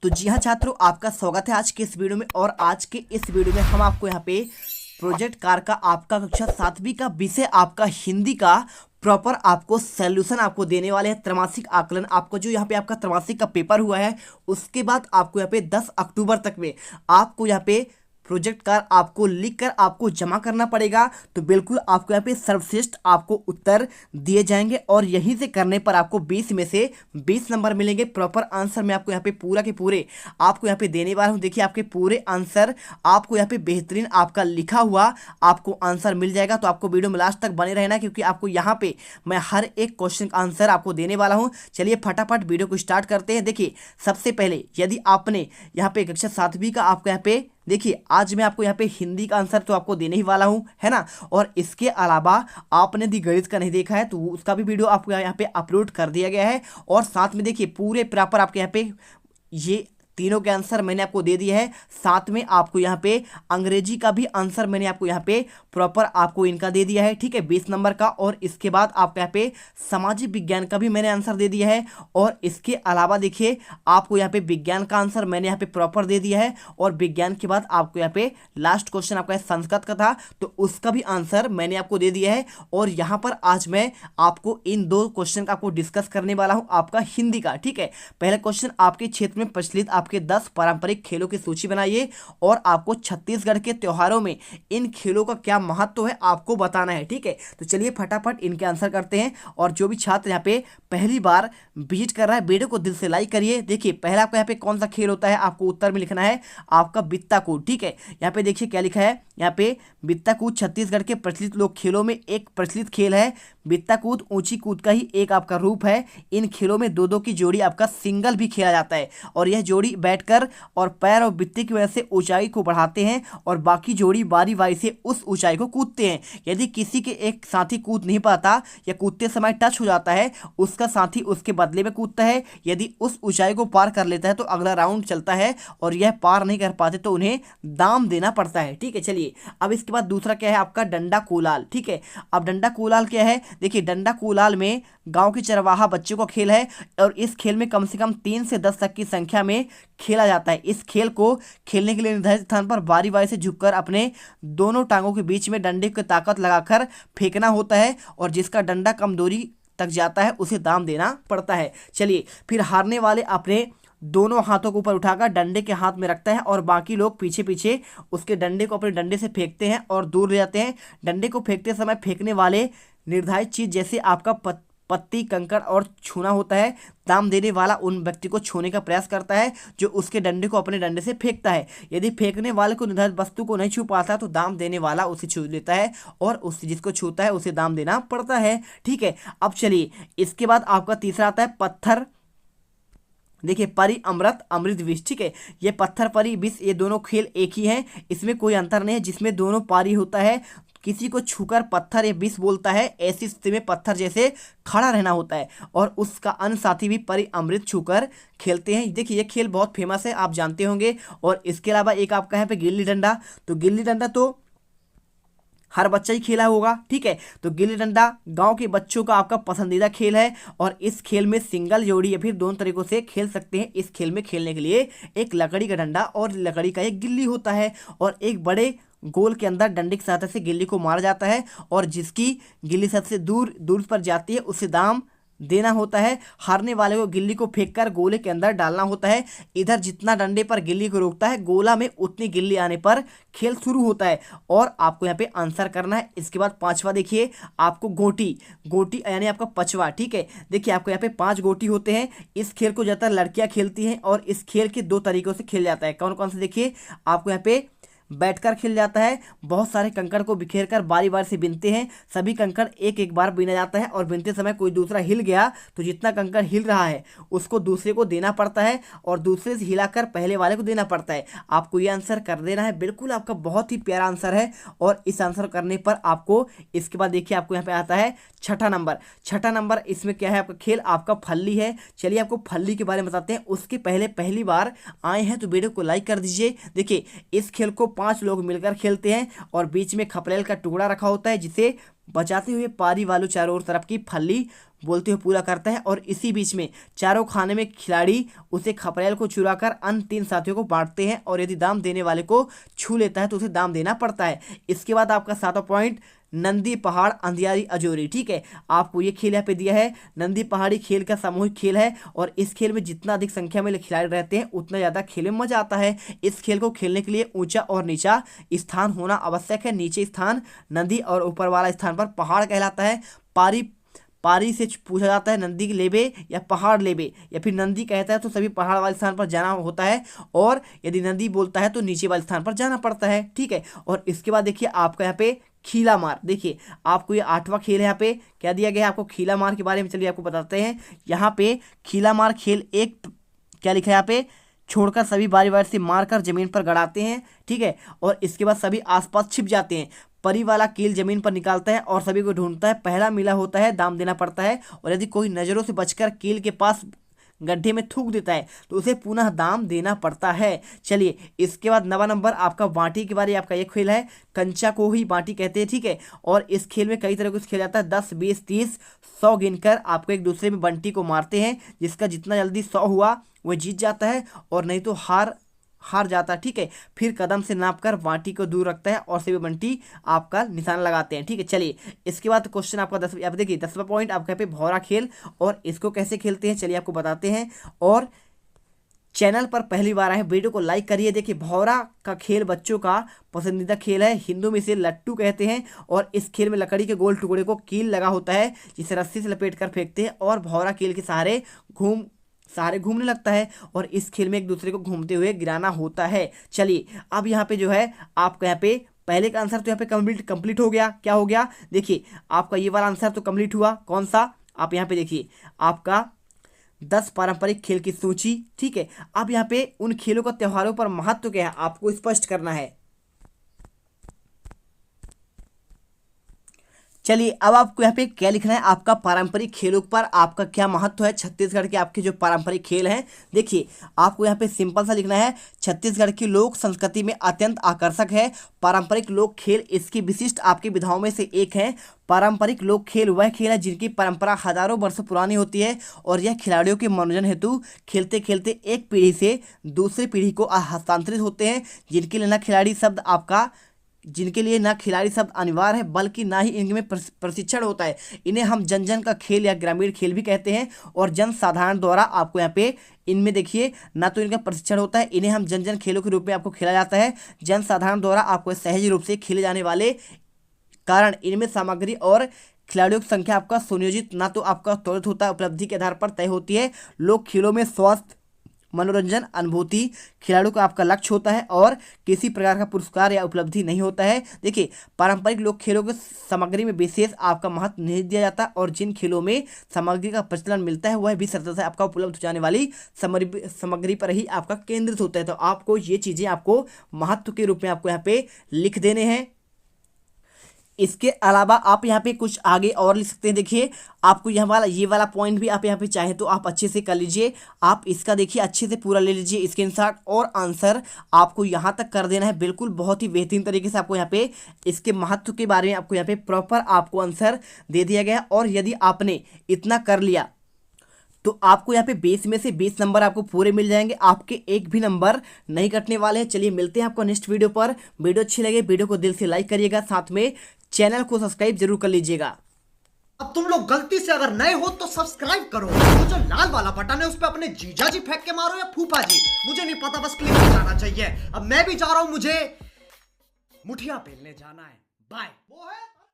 तो जी हाँ छात्रों, आपका स्वागत है आज के इस वीडियो में। और आज के इस वीडियो में हम आपको यहाँ पे प्रोजेक्ट कार का आपका कक्षा 7वीं का विषय आपका हिंदी का प्रॉपर आपको सॉल्यूशन आपको देने वाले हैं। त्रैमासिक आकलन आपको जो यहाँ पे आपका त्रैमासिक का पेपर हुआ है, उसके बाद आपको यहाँ पे 10 अक्टूबर तक में आपको यहाँ पे प्रोजेक्ट कार आपको लिख कर आपको जमा करना पड़ेगा। तो बिल्कुल आपको यहाँ पे सर्वश्रेष्ठ आपको उत्तर दिए जाएंगे और यहीं से करने पर आपको 20 में से 20 नंबर मिलेंगे। प्रॉपर आंसर मैं आपको यहाँ पे पूरा के पूरे आपको यहाँ पे देने वाला हूँ। देखिए आपके पूरे आंसर आपको यहाँ पे बेहतरीन आपका लिखा हुआ आपको आंसर मिल जाएगा। तो आपको वीडियो में लास्ट तक बने रहना, क्योंकि आपको यहाँ पे मैं हर एक क्वेश्चन का आंसर आपको देने वाला हूँ। चलिए फटाफट वीडियो को स्टार्ट करते हैं। देखिए सबसे पहले यदि आपने यहाँ पे कक्षा 7वीं का आपको यहाँ पे देखिए आज मैं आपको यहाँ पे हिंदी का आंसर तो आपको देने ही वाला हूँ, है ना। और इसके अलावा आपने यदि गणित का नहीं देखा है तो उसका भी वीडियो आपको यहाँ पे अपलोड कर दिया गया है। और साथ में देखिए पूरे प्रॉपर आपके यहाँ पे ये तीनों के आंसर मैंने आपको दे दिया है। साथ में आपको यहाँ पे अंग्रेजी का भी आंसर मैंने आपको यहाँ पे प्रॉपर आपको इनका दे दिया है, ठीक है, 20 नंबर का। और इसके बाद आपको यहाँ पे सामाजिक विज्ञान का भी मैंने आंसर दे दिया है। और इसके अलावा देखिए आपको यहाँ पे विज्ञान का आंसर मैंने यहाँ पे प्रॉपर दे दिया है। और विज्ञान के बाद आपको यहाँ पे लास्ट क्वेश्चन आपका संस्कृत का था, तो उसका भी आंसर मैंने आपको दे दिया है। और यहाँ पर आज मैं आपको इन दो क्वेश्चन का आपको डिस्कस करने वाला हूँ आपका हिंदी का, ठीक है। पहला क्वेश्चन, आपके क्षेत्र में प्रचलित आपके 10 पारंपरिक खेलों की सूची बनाइए और आपको छत्तीसगढ़ के त्योहारों में इन खेलों का क्या महत्व है आपको बताना है, ठीक है। तो चलिए फटाफट इनके आंसर करते हैं। और जो भी छात्र यहाँ पे पहली बार विजिट कर रहा है, वीडियो को दिल से लाइक करिए। देखिए पहला आपका यहाँ पे कौन सा खेल होता है, आपको उत्तर में लिखना है आपका बित्ता कूद, ठीक है। यहाँ पे देखिए क्या लिखा है, यहाँ पे बित्ता कूद छत्तीसगढ़ के प्रचलित लोक खेलों में एक प्रचलित खेल है। बित्ता कूद ऊंची कूद का ही एक आपका रूप है। इन खेलों में दो दो की जोड़ी आपका सिंगल भी खेला जाता है और यह जोड़ी बैठकर और पैर और बित्ते की वजह से ऊंचाई को बढ़ाते हैं और बाकी जोड़ी बारी बारी से उस ऊंचाई को कूदते हैं। यदि किसी के एक साथी कूद नहीं पाता या कूदते समय टच हो जाता है, उसका साथी उसके बदले में कूदता है। यदि उस ऊंचाई को पार कर लेता है तो अगला राउंड चलता है और यह पार नहीं कर पाते तो उन्हें दाम देना पड़ता है, ठीक है। चलिए अब इसके बाद दूसरा क्या है आपका डंडा कोलाल, ठीक है। अब डंडा कोलाल क्या है, देखिए डंडा कोलाल में गांव के चरवाहा बच्चों का खेल है और इस खेल में कम से कम 3 से 10 तक की संख्या में खेला जाता है। इस खेल को खेलने के लिए निर्धारित स्थान पर बारी बारी से झुककर अपने दोनों टांगों के बीच में डंडे की ताकत लगाकर फेंकना होता है और जिसका डंडा कम दूरी तक जाता है उसे दाम देना पड़ता है। चलिए फिर हारने वाले अपने दोनों हाथों को ऊपर उठाकर डंडे के हाथ में रखता है और बाकी लोग पीछे पीछे उसके डंडे को अपने डंडे से फेंकते हैं और दूर ले जाते हैं। डंडे को फेंकते समय फेंकने वाले निर्धारित चीज जैसे आपका पत्ती कंकड़ और छूना होता है। दाम देने वाला उन व्यक्ति को छूने का प्रयास करता है जो उसके डंडे को अपने डंडे से फेंकता है। यदि फेंकने वाले को निर्धारित वस्तु को नहीं छू पाता तो दाम देने वाला उसे छू लेता है और उस जिसको छूता है उसे दाम देना पड़ता है, ठीक है। अब चलिए इसके बाद आपका तीसरा आता है पत्थर, देखिए परी अमृत अमृत विष, ठीक है। ये पत्थर परी विष ये दोनों खेल एक ही हैं, इसमें कोई अंतर नहीं है। जिसमें दोनों पारी होता है, किसी को छूकर पत्थर या विष बोलता है, ऐसी स्थिति में पत्थर जैसे खड़ा रहना होता है और उसका अन्य साथी भी परी अमृत छूकर खेलते हैं। देखिए ये खेल बहुत फेमस है, आप जानते होंगे। और इसके अलावा एक आपका है पे गिल्ली डंडा, तो गिल्ली डंडा तो हर बच्चा ही खेला होगा, ठीक है। तो गिल्ली डंडा गांव के बच्चों का आपका पसंदीदा खेल है और इस खेल में सिंगल जोड़ी या फिर दोनों तरीकों से खेल सकते हैं। इस खेल में खेलने के लिए एक लकड़ी का डंडा और लकड़ी का एक गिल्ली होता है और एक बड़े गोल के अंदर डंडे की सहायता से गिल्ली को मारा जाता है और जिसकी गिल्ली सबसे दूर दूर पर जाती है उसे दाम देना होता है। हारने वाले को गिल्ली को फेंककर गोले के अंदर डालना होता है। इधर जितना डंडे पर गिल्ली को रोकता है, गोला में उतनी गिल्ली आने पर खेल शुरू होता है और आपको यहाँ पे आंसर करना है। इसके बाद पांचवा देखिए आपको गोटी, गोटी यानी आपका पचवा, ठीक है। देखिए आपको यहाँ पे 5 गोटी होते हैं। इस खेल को ज़्यादातर लड़कियाँ खेलती हैं और इस खेल के 2 तरीकों से खेल जाता है। कौन कौन से देखिए आपको यहाँ पे बैठकर खेल जाता है। बहुत सारे कंकड़ को बिखेर कर बारी बारी से बिनते हैं। सभी कंकड़ एक एक बार बिना जाता है और बिनते समय कोई दूसरा हिल गया तो जितना कंकड़ हिल रहा है उसको दूसरे को देना पड़ता है और दूसरे से हिलाकर पहले वाले को देना पड़ता है। आपको ये आंसर कर देना है, बिल्कुल आपका बहुत ही प्यारा आंसर है। और इस आंसर करने पर आपको इसके बाद देखिए आपको यहाँ पे आता है छठा नंबर। छठा नंबर इसमें क्या है आपका खेल आपका फल्ली है। चलिए आपको फल्ली के बारे में बताते हैं। उसके पहले पहली बार आए हैं तो वीडियो को लाइक कर दीजिए। देखिए इस खेल को 5 लोग मिलकर खेलते हैं और बीच में खपरेल का टुकड़ा रखा होता है जिसे बचाते हुए पारी वालों चारों ओर तरफ की फल्ली बोलते हुए पूरा करता है और इसी बीच में चारों खाने में खिलाड़ी उसे खपरेल को चुराकर अन्य 3 साथियों को बांटते हैं और यदि दाम देने वाले को छू लेता है तो उसे दाम देना पड़ता है। इसके बाद आपका 7वां पॉइंट नंदी पहाड़ अंधियारी अजोरी। ठीक है, आपको ये खेल यहाँ पे दिया है। नंदी पहाड़ी खेल का सामूहिक खेल है और इस खेल में जितना अधिक संख्या में खिलाड़ी रहते हैं उतना ज़्यादा खेल में मजा आता है। इस खेल को खेलने के लिए ऊंचा और नीचा स्थान होना आवश्यक है। नीचे स्थान नदी और ऊपर वाला स्थान पर पहाड़ कहलाता है। पारी से पूछा जाता है नंदी लेबे या पहाड़ लेबे, या फिर नंदी कहता है तो सभी पहाड़ वाले स्थान पर जाना होता है और यदि नंदी बोलता है तो नीचे वाले स्थान पर जाना पड़ता है। ठीक है, और इसके बाद देखिए आपका यहाँ पे खीला मार। देखिए आपको ये 8वां खेल है। यहाँ पे क्या दिया गया है आपको खीला मार के बारे में, चलिए आपको बताते हैं। यहाँ पे खीला मार खेल एक क्या लिखा है यहाँ पे, छोड़कर सभी बारी बारी से मारकर जमीन पर गड़ाते हैं। ठीक है, और इसके बाद सभी आसपास छिप जाते हैं। परी वाला कील जमीन पर निकालता है और सभी को ढूंढता है। पहला मिला होता है दाम देना पड़ता है और यदि कोई नज़रों से बचकर कील के पास गड्ढे में थूक देता है तो उसे पुनः दाम देना पड़ता है। चलिए इसके बाद 9वां नंबर आपका बांटी के बारे आपका ये खेल है। कंचा को ही बांटी कहते हैं। ठीक है, और इस खेल में कई तरह का खेल जाता है। 10, 20, 30, 100 गिनकर आपको एक दूसरे में बंटी को मारते हैं। जिसका जितना जल्दी 100 हुआ वह जीत जाता है और नहीं तो हार जाता है। ठीक है, फिर कदम से नापकर बांटी को दूर रखता है और सभी बंटी आपका निशान लगाते हैं। ठीक है, चलिए इसके बाद क्वेश्चन आपका 10, अब देखिए 10वां पॉइंट आपका पे भौरा खेल, और इसको कैसे खेलते हैं चलिए आपको बताते हैं। और चैनल पर पहली बार आए वीडियो को लाइक करिए। देखिए भौरा का खेल बच्चों का पसंदीदा खेल है। हिंदू में इसे लट्टू कहते हैं और इस खेल में लकड़ी के गोल टुकड़े को कील लगा होता है जिसे रस्सी से लपेट कर फेंकते हैं और भौरा कील के सहारे घूमने लगता है और इस खेल में एक दूसरे को घूमते हुए गिराना होता है। चलिए अब यहाँ पे जो है आपका यहाँ पे पहले का आंसर तो यहाँ पे कंप्लीट हो गया। क्या हो गया देखिए, आपका ये वाला आंसर तो कंप्लीट हुआ। कौन सा, आप यहाँ पे देखिए आपका 10 पारंपरिक खेल की सूची। ठीक है, अब यहाँ पे उन खेलों का त्योहारों पर महत्व क्या है आपको स्पष्ट करना है। चलिए अब आपको यहाँ पे क्या लिखना है, आपका पारंपरिक खेलों पर आपका क्या महत्व है छत्तीसगढ़ के आपके जो पारंपरिक खेल हैं। देखिए आपको यहाँ पे सिंपल सा लिखना है, छत्तीसगढ़ की लोक संस्कृति में अत्यंत आकर्षक है। पारंपरिक लोक खेल इसकी विशिष्ट आपकी विधाओं में से एक है। पारंपरिक लोक खेल वह खेल है जिनकी परंपरा हजारों वर्ष पुरानी होती है और यह खिलाड़ियों के मनोरंजन हेतु खेलते खेलते एक पीढ़ी से दूसरी पीढ़ी को हस्तांतरित होते हैं। जिनके लिए ना खिलाड़ी शब्द अनिवार्य है बल्कि ना ही इनमें प्रशिक्षण होता है। इन्हें हम जन जन का खेल या ग्रामीण खेल भी कहते हैं और जन साधारण द्वारा आपको यहाँ पे इनमें देखिए ना तो इनका प्रशिक्षण होता है, इन्हें हम जन जन खेलों के रूप में आपको खेला जाता है। जन साधारण द्वारा आपको सहज रूप से खेले जाने वाले कारण इनमें सामग्री और खिलाड़ियों की संख्या आपका सुनियोजित ना तो आपका त्वरित होता है, उपलब्धि के आधार पर तय होती है। लोक खेलों में स्वास्थ्य मनोरंजन अनुभूति खिलाड़ियों का आपका लक्ष्य होता है और किसी प्रकार का पुरस्कार या उपलब्धि नहीं होता है। देखिए पारंपरिक लोक खेलों की सामग्री में विशेष आपका महत्व नहीं दिया जाता और जिन खेलों में सामग्री का प्रचलन मिलता है वह भी सरलता से आपका उपलब्ध हो जाने वाली सामग्री पर ही आपका केंद्रित होता है। तो आपको ये चीज़ें आपको महत्व के रूप में आपको यहाँ पे लिख देने हैं। इसके अलावा आप यहाँ पे कुछ आगे और लिख सकते हैं। देखिए आपको ये वाला पॉइंट भी आप यहाँ पे चाहे तो आप अच्छे से कर लीजिए। आप इसका देखिए अच्छे से पूरा ले लीजिए स्क्रीनशॉट और आंसर आपको यहाँ तक कर देना है। बिल्कुल बहुत ही बेहतरीन तरीके से आपको यहाँ पे इसके महत्व के बारे में आपको यहाँ पे प्रॉपर आपको आंसर दे दिया गया। और यदि आपने इतना कर लिया तो आपको यहाँ पे 20 में से 20 नंबर आपको पूरे मिल जाएंगे, आपके एक भी नंबर नहीं कटने वाले हैं। चलिए मिलते हैं आपको नेक्स्ट वीडियो पर। वीडियो अच्छी लगे वीडियो को दिल से लाइक करिएगा, साथ में चैनल को सब्सक्राइब जरूर कर लीजिएगा। अब तुम लोग गलती से अगर नए हो तो सब्सक्राइब करो, वो जो लाल वाला बटन है उस पर अपने जीजा जी फेंक के मारो या फूफा जी, मुझे नहीं पता, बस क्लिक हो जाना चाहिए। अब मैं भी जा रहा हूं, मुझे मुठिया पेलने जाना है। बाय। वो है